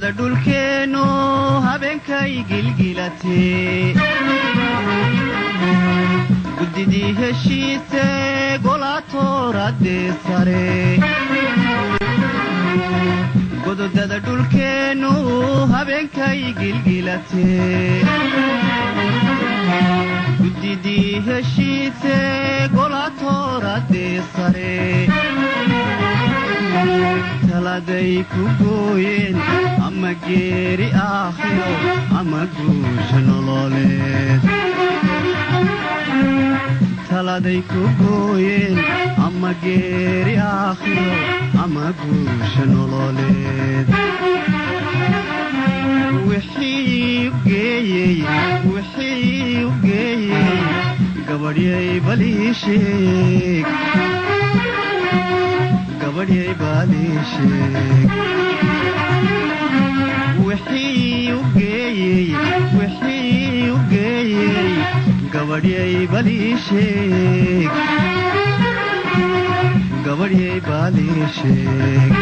godada dhulkeenu habeenkay gilgilatee guddidii heshiise golaatooradee sare gododada dhulkeenu habeenkay gilgilatee guddidii heshiise golaatooradee sare taladay ku gooyeen ama geeri aakhiro ama guusha nololeed taladay ku gooyeen ama geeri aakhiro ama guusha nololeed wixii u geeyey gabadhyay balii sheeg gabadhyay balii sheeg wixii u geeyey gabadhyay balii sheeg gabadhyay balii sheeg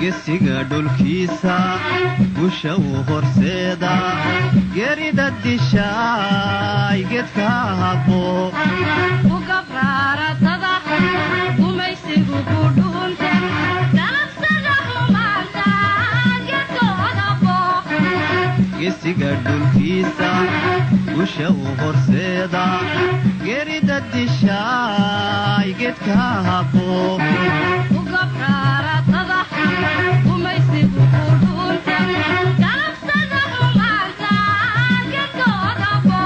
gesiga dhulkiisa busha u horseeda geerida dishaay geedka habo u gabraaratada gumaysigu ku dhuunte galabsada xumaanta geedkooda bo gesiga dhulkiisa busha u horseeda geerida dishaay geedka habo u gabraaratada gumaysigu ku dhuunte galabsada xumaanta geedkooda bo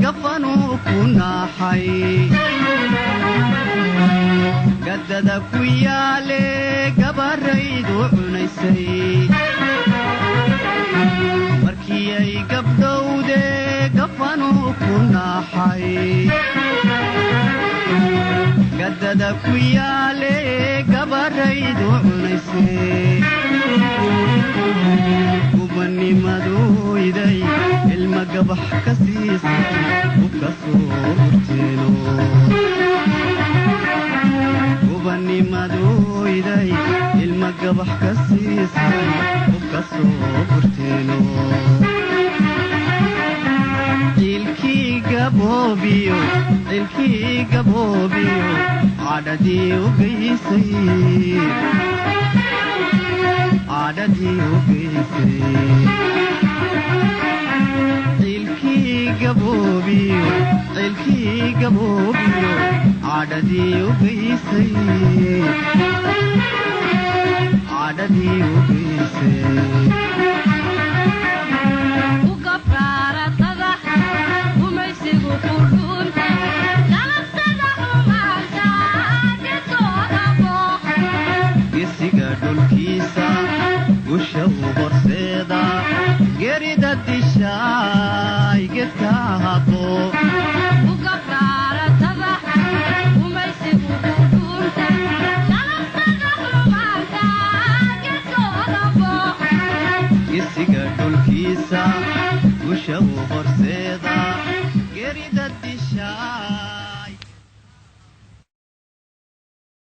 gafanuu ku naaxay gaddada ku yaale gabaraydu cunaysay markii ay gabdhowde gafanuu ku naaxay gaddada ku yaale gabaraydu cunaysay gubanimaduyday ilma gabax ka siisay u ka soo urteeno gubanimaduyday ilma gabax ka siisay u ka soo urteeno ilkii gaboobiyo cadhadii u geysay cadhadii u geysay cilkii gaboobiyo cadhadii u geysay cadhadii u geysay gesiga dhulkiisa gusha u horseeda gerida dishaay gedka haqo gesiga dhulkiisa